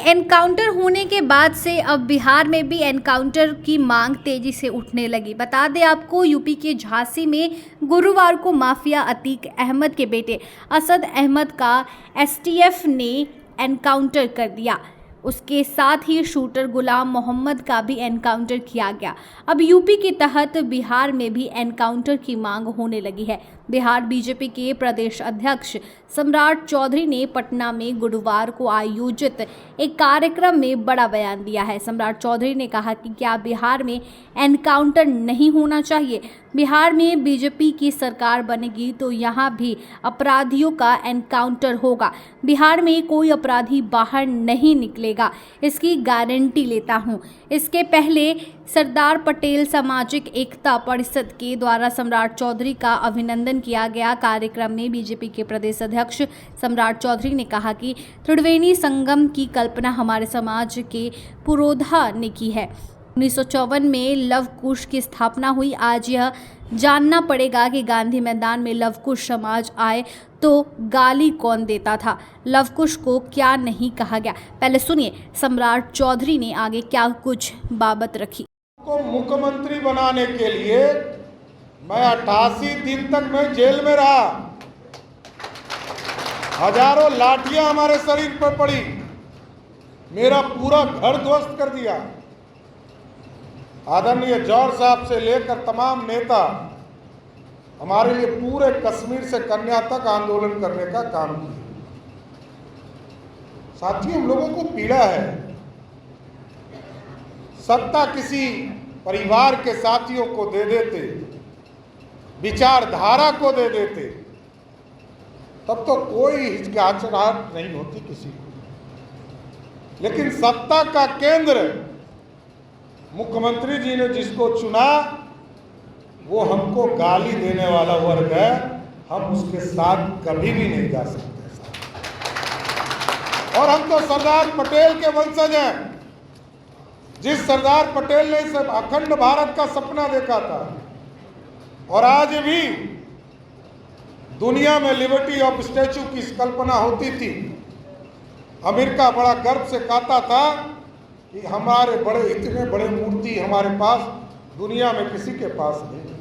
Encounter होने के बाद से अब बिहार में भी एनकाउंटर की मांग तेजी से उठने लगी। बता दें आपको, यूपी के झांसी में गुरुवार को माफिया अतीक अहमद के बेटे असद अहमद का एसटीएफ ने एनकाउंटर कर दिया। उसके साथ ही शूटर गुलाम मोहम्मद का भी एनकाउंटर किया गया। अब यूपी के तहत बिहार में भी एनकाउंटर की मांग होने लगी है। बिहार बीजेपी के प्रदेश अध्यक्ष सम्राट चौधरी ने पटना में गुरुवार को आयोजित एक कार्यक्रम में बड़ा बयान दिया है। सम्राट चौधरी ने कहा कि क्या बिहार में एनकाउंटर नहीं होना चाहिए? बिहार में बीजेपी की सरकार बनेगी तो यहाँ भी अपराधियों का एनकाउंटर होगा। बिहार में कोई अपराधी बाहर नहीं निकलेगा, इसकी गारंटी लेता हूँ। इसके पहले सरदार पटेल सामाजिक एकता परिषद के द्वारा सम्राट चौधरी का अभिनंदन किया गया। कार्यक्रम में बीजेपी के प्रदेश अध्यक्ष सम्राट चौधरी ने कहा कि त्रिवेणी संगम की कल्पना हमारे समाज के पुरोधा ने की है। 1954 में लव कुश की स्थापना हुई। आज यह जानना पड़ेगा कि गांधी मैदान में लव कुश समाज आए तो गाली कौन देता था, लव कुश को क्या नहीं कहा गया। पहले सुनिए सम्राट चौधरी ने आगे क्या कुछ बाबत रखी। को मुख्यमंत्री बनाने के लिए मैं 88 दिन तक मैं जेल में रहा। हजारों लाठियां हमारे शरीर पर पड़ी, मेरा पूरा घर ध्वस्त कर दिया। आदरणीय जौहर साहब से लेकर तमाम नेता हमारे लिए पूरे कश्मीर से कन्या तक आंदोलन करने का काम किया। साथियों, हम लोगों को पीड़ा है। सत्ता किसी परिवार के साथियों को दे देते, विचारधारा को दे देते, तब तो कोई हिचकिचाहट नहीं होती किसी को। लेकिन सत्ता का केंद्र मुख्यमंत्री जी ने जिसको चुना वो हमको गाली देने वाला वर्ग है। हम उसके साथ कभी भी नहीं जा सकते। और हम तो सरदार पटेल के वंशज हैं। जिस सरदार पटेल ने सब अखंड भारत का सपना देखा था और आज भी दुनिया में लिबर्टी ऑफ स्टैच्यू की कल्पना होती थी। अमेरिका बड़ा गर्व से कहता था कि हमारे बड़े इतने बड़े मूर्ति हमारे पास दुनिया में किसी के पास नहीं।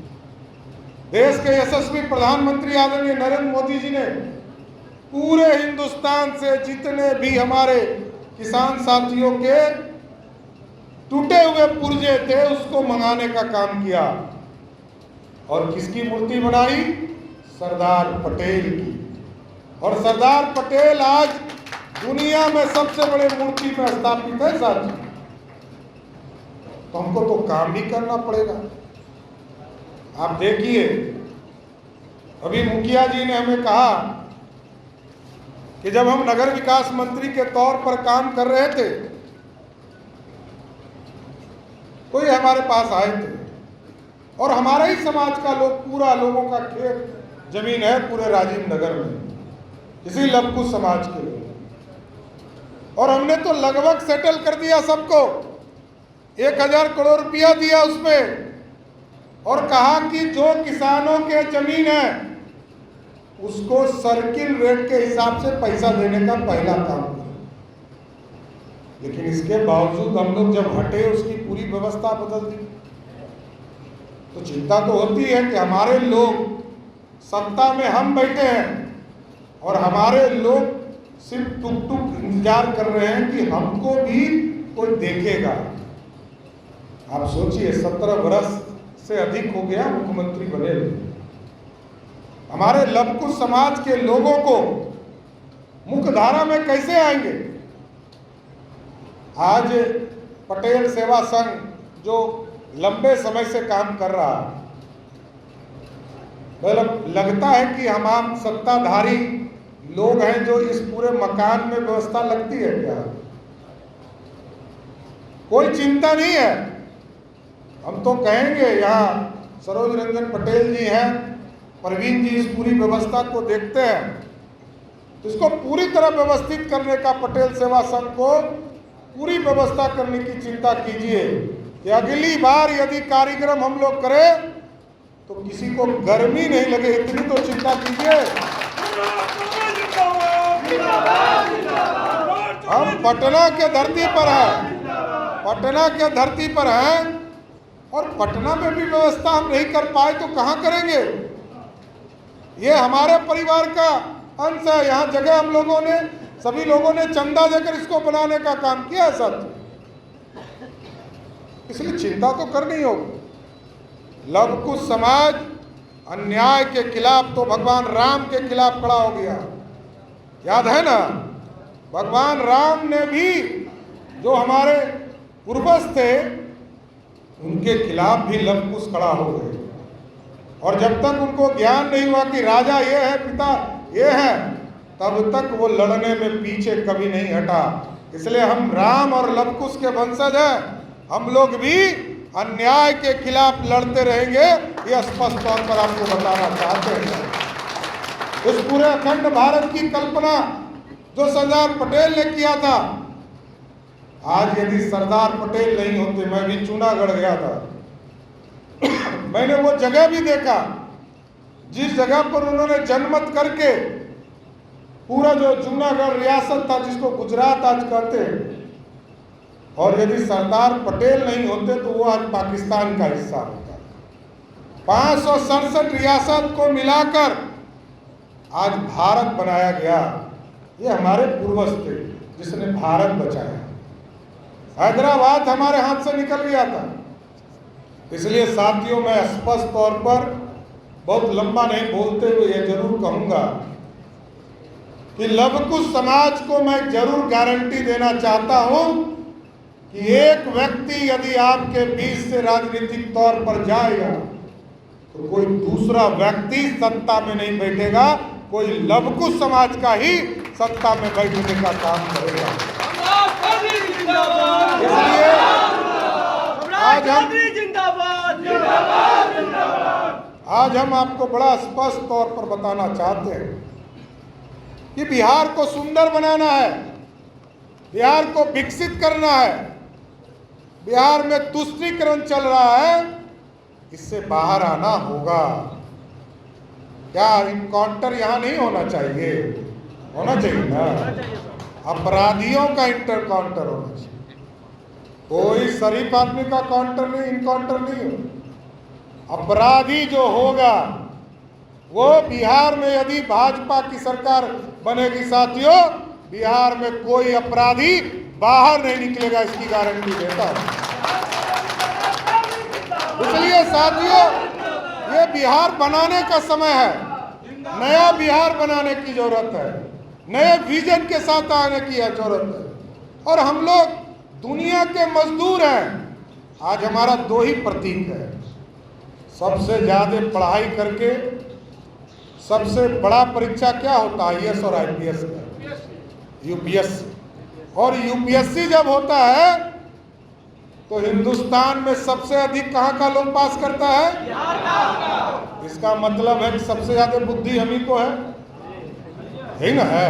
देश के यशस्वी प्रधानमंत्री आदरणीय नरेंद्र मोदी जी ने पूरे हिंदुस्तान से जितने भी हमारे किसान साथियों के टूटे हुए पुर्जे थे उसको मंगाने का काम किया। और किसकी मूर्ति बनाई? सरदार पटेल की। और सरदार पटेल आज दुनिया में सबसे बड़े मूर्ति में स्थापित है साथी। तो हमको तो काम भी करना पड़ेगा। आप देखिए, अभी मुखिया जी ने हमें कहा कि जब हम नगर विकास मंत्री के तौर पर काम कर रहे थे, कोई हमारे पास आए थे और हमारा ही समाज का लोग, पूरा लोगों का खेत जमीन है पूरे राजीव नगर में, इसी लवकुश समाज के लोग। और हमने तो लगभग सेटल कर दिया सबको, 1000 करोड़ रुपया दिया उसमें और कहा कि जो किसानों के जमीन है उसको सर्किल रेट के हिसाब से पैसा देने का पहला काम किया। लेकिन इसके बावजूद हम लोग जब हटे उसकी पूरी व्यवस्था बदल दी। तो चिंता तो होती है कि हमारे लोग सत्ता में हम बैठे हैं और हमारे लोग सिर्फ टुक टुक इंतजार कर रहे हैं कि हमको भी कोई देखेगा। आप सोचिए, 17 वर्ष से अधिक हो गया मुख्यमंत्री बने। हमारे लवकुश समाज के लोगों को मुख्य धारा में कैसे आएंगे? आज पटेल सेवा संघ जो लंबे समय से काम कर रहा है, मतलब लगता है कि हम सत्ताधारी लोग हैं जो इस पूरे मकान में व्यवस्था लगती है क्या? कोई चिंता नहीं है। हम तो कहेंगे, यहाँ सरोज रंजन पटेल जी हैं, प्रवीण जी इस पूरी व्यवस्था को देखते हैं, तो इसको पूरी तरह व्यवस्थित करने का पटेल सेवा संघ को पूरी व्यवस्था करने की चिंता कीजिए कि अगली बार यदि कार्यक्रम हम लोग करें तो किसी को गर्मी नहीं लगे, इतनी तो चिंता कीजिए। हम पटना के धरती पर हैं, पटना के धरती पर हैं, और पटना में भी व्यवस्था हम नहीं कर पाए तो कहाँ करेंगे। ये हमारे परिवार का अंश है। यहाँ जगह हम लोगों ने, सभी लोगों ने चंदा देकर इसको बनाने का काम किया है सर, इसलिए चिंता तो करनी होगी। लव कुश समाज अन्याय के खिलाफ तो भगवान राम के खिलाफ खड़ा हो गया, याद है ना। भगवान राम ने भी जो हमारे पूर्वज थे उनके खिलाफ भी लव कुश खड़ा हो गए, और जब तक उनको ज्ञान नहीं हुआ कि राजा ये है, पिता ये है, तब तक वो लड़ने में पीछे कभी नहीं हटा। इसलिए हम राम और लव कुश के वंशज हैं। हम लोग भी अन्याय के खिलाफ लड़ते रहेंगे, ये स्पष्ट तौर पर आपको बताना चाहते हैं। इस पूरे अखंड भारत की कल्पना जो सरदार पटेल ने किया था, आज यदि सरदार पटेल नहीं होते, मैं भी जूनागढ़ गया था, मैंने वो जगह भी देखा जिस जगह पर उन्होंने जनमत करके पूरा जो जूनागढ़ रियासत था, जिसको गुजरात आज कहते हैं, और यदि सरदार पटेल नहीं होते तो वो आज पाकिस्तान का हिस्सा होता। 567 रियासत को मिलाकर आज भारत बनाया गया। ये हमारे पूर्वज थे जिसने भारत बचाया। हैदराबाद हमारे हाथ से निकल गया था। इसलिए साथियों, मैं स्पष्ट तौर पर बहुत लंबा नहीं बोलते हुए ये जरूर कहूंगा कि लव कुश समाज को मैं जरूर गारंटी देना चाहता हूं कि एक व्यक्ति यदि आपके बीच से राजनीतिक तौर पर जाएगा तो कोई दूसरा व्यक्ति सत्ता में नहीं बैठेगा, कोई लव कुश समाज का ही सत्ता में बैठने का काम करेगा। इसलिए आज हम आपको बड़ा स्पष्ट तौर पर बताना चाहते हैं कि बिहार को सुंदर बनाना है, बिहार को विकसित करना है। बिहार में तुष्टीकरण चल रहा है, इससे बाहर आना होगा। क्या इनकाउंटर यहाँ नहीं होना चाहिए? होना चाहिए ना। अपराधियों का इंटरकाउंटर होना चाहिए, कोई शरीफ आदमी का काउंटर नहीं, इनकाउंटर नहीं हो। अपराधी जो होगा वो बिहार में यदि भाजपा की सरकार बनेगी साथियों, बिहार में कोई अपराधी बाहर नहीं निकलेगा, इसकी गारंटी देता हूं। इसलिए साथियों, ये बिहार बनाने का समय है, नया बिहार बनाने की जरूरत है, नए विजन के साथ आने की जरूरत है। और हम लोग दुनिया के मजदूर हैं। आज हमारा दो ही प्रतीक है, सबसे ज्यादा पढ़ाई करके सबसे बड़ा परीक्षा क्या होता है? आईएएस और आईपीएस का, यूपीएससी। और यूपीएससी जब होता है तो हिंदुस्तान में सबसे अधिक कहाँ का लोग पास करता है? इसका मतलब है कि सबसे ज्यादा बुद्धि हम ही को है ना, है।